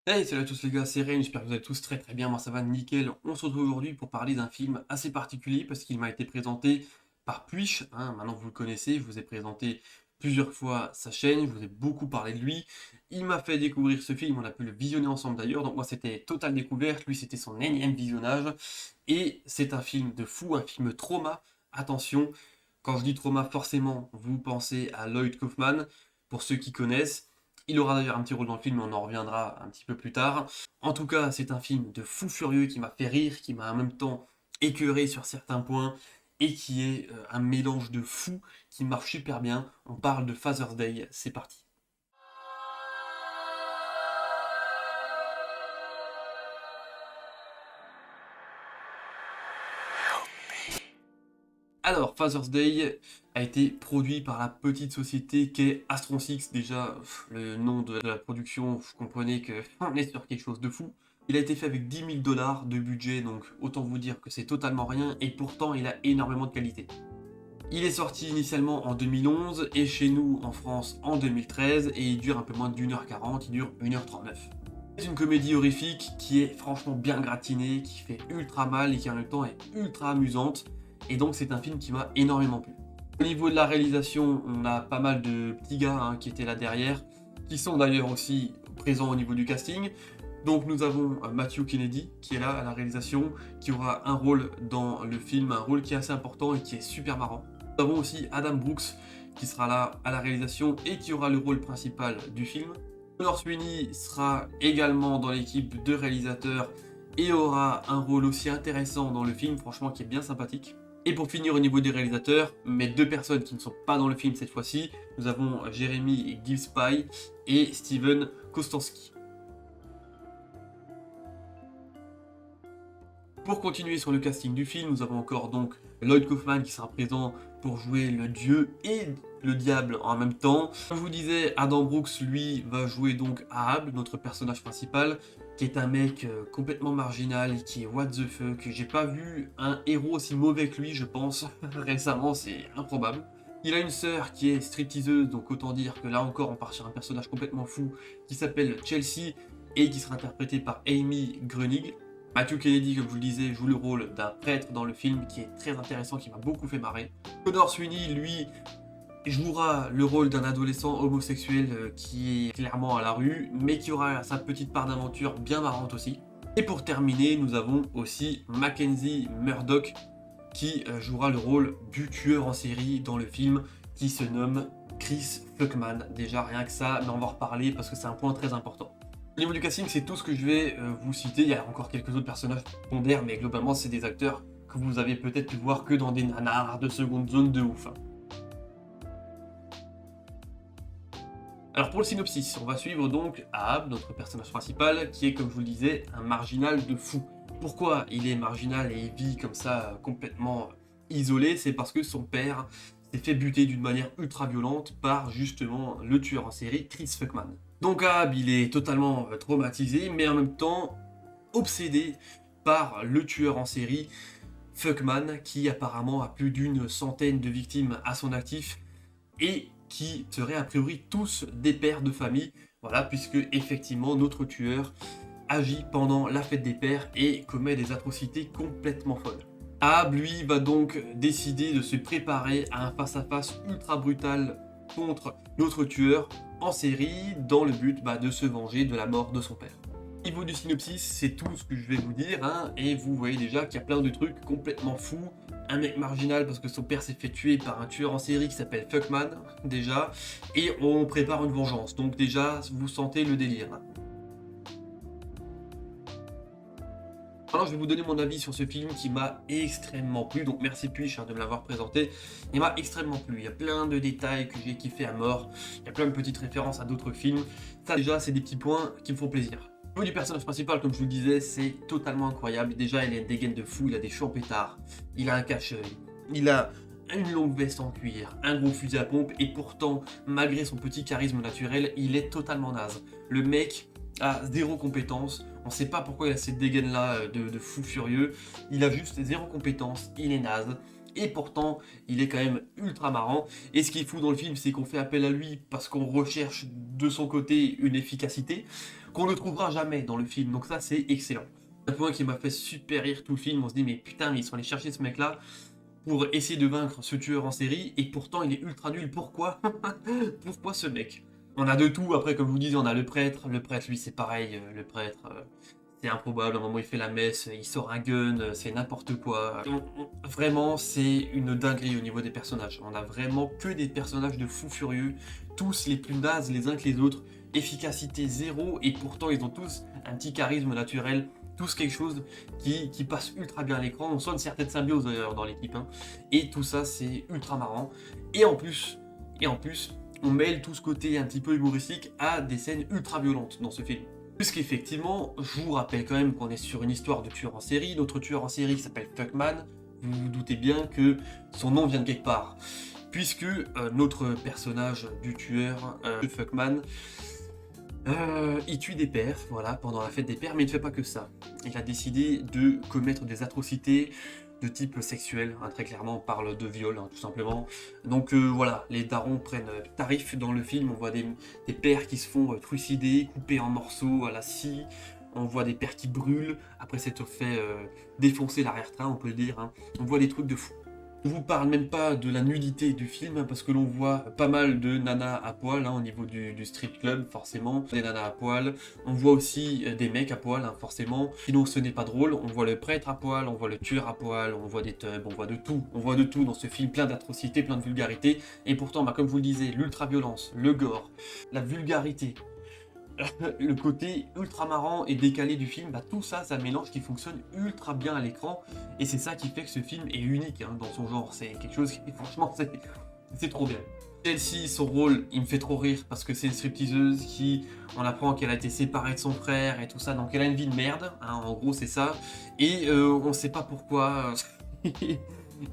Hey, salut à tous les gars, c'est Ren, j'espère que vous allez tous très très bien, moi ça va nickel. On se retrouve aujourd'hui pour parler d'un film assez particulier parce qu'il m'a été présenté par Puish, maintenant vous le connaissez, je vous ai présenté plusieurs fois sa chaîne, je vous ai beaucoup parlé de lui. Il m'a fait découvrir ce film, on a pu le visionner ensemble d'ailleurs, donc moi c'était totale découverte, lui c'était son énième visionnage. Et c'est un film de fou, un film trauma, attention, quand je dis trauma forcément vous pensez à Lloyd Kaufman, pour ceux qui connaissent. Il aura d'ailleurs un petit rôle dans le film, mais on en reviendra un petit peu plus tard. En tout cas, c'est un film de fou furieux qui m'a fait rire, qui m'a en même temps écœuré sur certains points, et qui est un mélange de fou qui marche super bien. On parle de Father's Day, c'est parti. Alors, Father's Day a été produit par la petite société qu'est Astron Six. Déjà, le nom de la production, vous comprenez qu'on est sur quelque chose de fou. Il a été fait avec 10 000 dollars de budget, donc autant vous dire que c'est totalement rien, et pourtant il a énormément de qualité. Il est sorti initialement en 2011, et chez nous en France en 2013, et il dure un peu moins d'1h40, il dure 1h39. C'est une comédie horrifique qui est franchement bien gratinée, qui fait ultra mal et qui en même temps est ultra amusante. Et donc c'est un film qui m'a énormément plu. Au niveau de la réalisation, on a pas mal de petits gars qui étaient là derrière, qui sont d'ailleurs aussi présents au niveau du casting. Donc nous avons Matthew Kennedy qui est là à la réalisation, qui aura un rôle dans le film, un rôle qui est assez important et qui est super marrant. Nous avons aussi Adam Brooks qui sera là à la réalisation et qui aura le rôle principal du film. Connor Sweeney sera également dans l'équipe de réalisateurs et aura un rôle aussi intéressant dans le film, franchement qui est bien sympathique. Et pour finir au niveau des réalisateurs, mes deux personnes qui ne sont pas dans le film cette fois-ci, nous avons Jeremy Gillespie et Steven Kostanski. Pour continuer sur le casting du film, nous avons encore donc Lloyd Kaufman qui sera présent pour jouer le dieu et le diable en même temps. Comme je vous disais, Adam Brooks, lui, va jouer donc Ahab, notre personnage principal, qui est un mec complètement marginal, qui est what the fuck. J'ai pas vu un héros aussi mauvais que lui, je pense, récemment, c'est improbable. Il a une sœur qui est stripteaseuse, donc autant dire que là encore, on part sur un personnage complètement fou qui s'appelle Chelsea et qui sera interprété par Amy Grunig. Matthew Kennedy, comme je vous le disais, joue le rôle d'un prêtre dans le film qui est très intéressant, qui m'a beaucoup fait marrer. Connor Sweeney, lui, jouera le rôle d'un adolescent homosexuel qui est clairement à la rue, mais qui aura sa petite part d'aventure bien marrante aussi. Et pour terminer, nous avons aussi Mackenzie Murdoch qui jouera le rôle du tueur en série dans le film qui se nomme Chris Fuckman. Déjà rien que ça, mais on va en reparler parce que c'est un point très important. Au niveau du casting, c'est tout ce que je vais vous citer. Il y a encore quelques autres personnages secondaires, mais globalement, c'est des acteurs que vous avez peut-être pu voir que dans des nanars de seconde zone de ouf. Alors pour le synopsis, on va suivre donc Ahab, notre personnage principal, qui est, comme je vous le disais, un marginal de fou. Pourquoi il est marginal et il vit comme ça complètement isolé? C'est parce que son père s'est fait buter d'une manière ultra violente par justement le tueur en série Chris Fuckman. Donc Ahab, il est totalement traumatisé, mais en même temps obsédé par le tueur en série Fuckman, qui apparemment a plus d'une centaine de victimes à son actif et qui seraient a priori tous des pères de famille. Voilà, puisque effectivement notre tueur agit pendant la fête des pères et commet des atrocités complètement folles. Ahab, lui, va donc décider de se préparer à un face-à-face ultra brutal contre notre tueur en série dans le but de se venger de la mort de son père. Au niveau du synopsis, c'est tout ce que je vais vous dire, et vous voyez déjà qu'il y a plein de trucs complètement fous. Un mec marginal parce que son père s'est fait tuer par un tueur en série qui s'appelle Fuckman, déjà, et on prépare une vengeance. Donc déjà, vous sentez le délire. Maintenant, je vais vous donner mon avis sur ce film qui m'a extrêmement plu. Donc merci Puich de me l'avoir présenté. Il m'a extrêmement plu. Il y a plein de détails que j'ai kiffé à mort. Il y a plein de petites références à d'autres films. Ça déjà, c'est des petits points qui me font plaisir. Au niveau du personnage principal, comme je vous le disais, c'est totalement incroyable. Déjà, il a une dégaine de fou, il a des cheveux en pétard, il a un cache-œil, il a une longue veste en cuir, un gros fusil à pompe, et pourtant, malgré son petit charisme naturel, il est totalement naze. Le mec a zéro compétence, on sait pas pourquoi il a cette dégaine là de fou furieux, il a juste zéro compétence, il est naze. Et pourtant, il est quand même ultra marrant. Et ce qui est fou dans le film, c'est qu'on fait appel à lui parce qu'on recherche de son côté une efficacité, qu'on ne trouvera jamais dans le film. Donc ça, c'est excellent. Un point qui m'a fait super rire tout le film, on se dit mais putain, mais ils sont allés chercher ce mec-là pour essayer de vaincre ce tueur en série, et pourtant il est ultra nul. Pourquoi? Pourquoi ce mec? On a de tout, après comme je vous disais, on a le prêtre lui c'est pareil, le prêtre, c'est improbable, à un moment il fait la messe, il sort un gun, c'est n'importe quoi. Vraiment, c'est une dinguerie au niveau des personnages. On a vraiment que des personnages de fous furieux, tous les plus nazes les uns que les autres, efficacité zéro, et pourtant ils ont tous un petit charisme naturel, tous quelque chose qui passe ultra bien à l'écran. On sent une certaine symbiose d'ailleurs dans l'équipe, hein. Et tout ça c'est ultra marrant. Et en plus, on mêle tout ce côté un petit peu humoristique à des scènes ultra violentes dans ce film. Puisqu'effectivement, je vous rappelle quand même qu'on est sur une histoire de tueur en série. Notre tueur en série qui s'appelle Fuckman, vous vous doutez bien que son nom vient de quelque part. Puisque notre personnage du tueur, Fuckman, il tue des pères, voilà, pendant la fête des pères, mais il ne fait pas que ça. Il a décidé de commettre des atrocités de type sexuel, hein, très clairement, on parle de viol, hein, tout simplement. Donc voilà, les darons prennent tarif dans le film, on voit des pères qui se font trucider, coupés en morceaux à la scie, on voit des pères qui brûlent, après s'être fait défoncer l'arrière-train, on peut le dire, hein. On voit des trucs de fou. Je vous parle même pas de la nudité du film, hein, parce que l'on voit pas mal de nanas à poil, hein, au niveau du strip club, forcément, des nanas à poil. On voit aussi des mecs à poil, hein, forcément. Sinon, ce n'est pas drôle. On voit le prêtre à poil, on voit le tueur à poil, on voit des tubs, on voit de tout. On voit de tout dans ce film, plein d'atrocités, plein de vulgarité. Et pourtant, bah, comme je vous le disais, l'ultra-violence, le gore, la vulgarité, le côté ultra marrant et décalé du film, bah, tout ça, ça mélange qui fonctionne ultra bien à l'écran, et c'est ça qui fait que ce film est unique, hein, dans son genre. C'est quelque chose qui, franchement, c'est trop bien. Chelsea, son rôle, il me fait trop rire parce que c'est une stripteaseuse qui, on apprend qu'elle a été séparée de son frère et tout ça, donc elle a une vie de merde, hein, en gros c'est ça, et on sait pas pourquoi.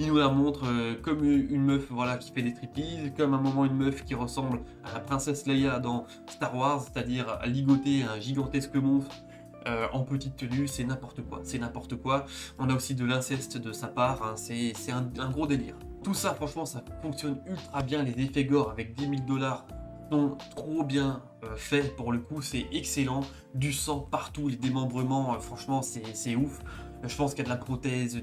Il nous la montre comme une meuf, voilà, qui fait des striptease, comme à un moment une meuf qui ressemble à la princesse Leia dans Star Wars, c'est-à-dire à ligoter un gigantesque monstre en petite tenue. C'est n'importe quoi, c'est n'importe quoi. On a aussi de l'inceste de sa part, hein, c'est un gros délire. Tout ça, franchement, ça fonctionne ultra bien. Les effets gore avec 10 000 $ sont trop bien faits pour le coup, c'est excellent. Du sang partout, les démembrements, franchement, c'est ouf. Je pense qu'il y a de la prothèse,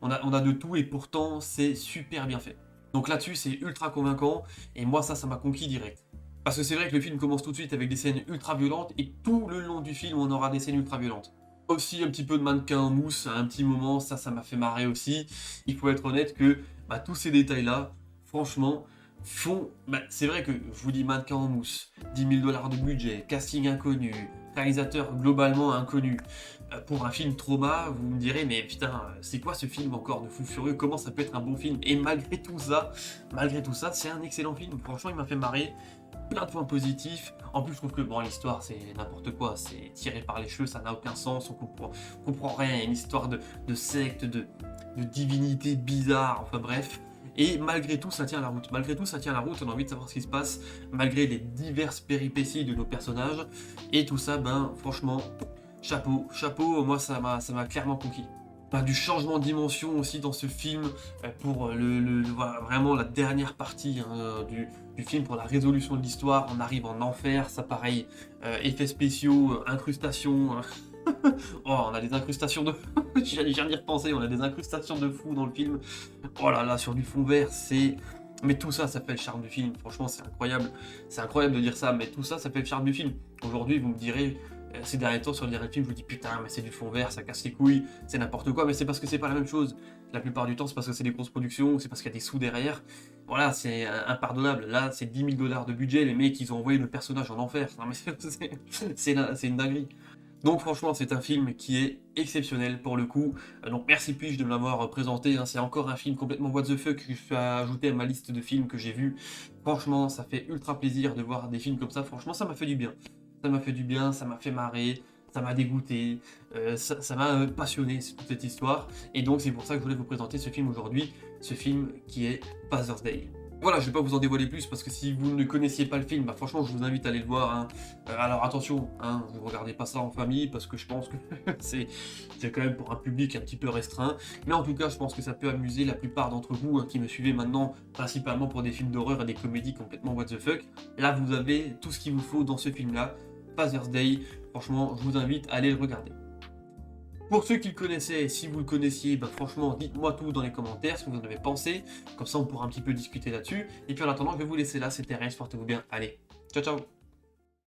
on a de tout, et pourtant c'est super bien fait. Donc là-dessus c'est ultra convaincant, et moi ça m'a conquis direct. Parce que c'est vrai que le film commence tout de suite avec des scènes ultra violentes, et tout le long du film on aura des scènes ultra violentes. Aussi un petit peu de mannequin en mousse à un petit moment, ça m'a fait marrer aussi. Il faut être honnête que bah, tous ces détails là, franchement, font... Bah, c'est vrai que je vous dis mannequin en mousse, 10 000 $ de budget, casting inconnu, réalisateur globalement inconnu. Pour un film trauma, vous me direz, mais putain, c'est quoi ce film encore de fou furieux? Comment ça peut être un bon film? Et malgré tout ça, c'est un excellent film. Franchement, il m'a fait marrer. Plein de points positifs. En plus, je trouve que bon, l'histoire, c'est n'importe quoi. C'est tiré par les cheveux, ça n'a aucun sens. On comprend rien. Il y a une histoire de secte, de divinité bizarre. Enfin bref. Et malgré tout, ça tient la route. Malgré tout, ça tient la route. On a envie de savoir ce qui se passe. Malgré les diverses péripéties de nos personnages. Et tout ça, ben, franchement, chapeau, moi ça m'a clairement conquis. Pas du changement de dimension aussi dans ce film pour voilà, vraiment la dernière partie, hein, du film, pour la résolution de l'histoire. On arrive en enfer, ça pareil, effets spéciaux, incrustations. Oh, on a des incrustations de... J'ai viens d'y repenser, on a des incrustations de fou dans le film. Oh là là, sur du fond vert, c'est... Mais tout ça, ça fait le charme du film. Franchement, c'est incroyable. C'est incroyable de dire ça, mais tout ça, ça fait le charme du film. Aujourd'hui, vous me direz, ces derniers temps, sur le dernier film, je vous dis putain, mais c'est du fond vert, ça casse les couilles, c'est n'importe quoi, mais c'est parce que c'est pas la même chose. La plupart du temps, c'est parce que c'est des grosses productions, c'est parce qu'il y a des sous derrière. Voilà, c'est impardonnable. Là, c'est 10 000 $ de budget, les mecs, ils ont envoyé le personnage en enfer. Non, mais c'est une dinguerie. Donc franchement, c'est un film qui est exceptionnel pour le coup. Donc merci Puige de me l'avoir présenté, hein. C'est encore un film complètement what the fuck que je vais ajouter à ma liste de films que j'ai vus. Franchement, ça fait ultra plaisir de voir des films comme ça. Franchement, ça m'a fait du bien. Ça m'a fait du bien, ça m'a fait marrer, ça m'a dégoûté, ça m'a passionné, toute cette histoire. Et donc c'est pour ça que je voulais vous présenter ce film aujourd'hui, ce film qui est Father's Day. Voilà, je vais pas vous en dévoiler plus parce que si vous ne connaissiez pas le film, bah franchement je vous invite à aller le voir, hein. Alors attention, hein, vous regardez pas ça en famille parce que je pense que c'est quand même pour un public un petit peu restreint. Mais en tout cas, je pense que ça peut amuser la plupart d'entre vous, hein, qui me suivez maintenant principalement pour des films d'horreur et des comédies complètement what the fuck. Là, vous avez tout ce qu'il vous faut dans ce film-là. Father's Day, franchement, je vous invite à aller le regarder. Pour ceux qui le connaissaient, si vous le connaissiez, bah franchement, dites-moi tout dans les commentaires, ce que vous en avez pensé. Comme ça, on pourra un petit peu discuter là-dessus. Et puis en attendant, je vais vous laisser là. C'était Rage, portez-vous bien. Allez, ciao, ciao!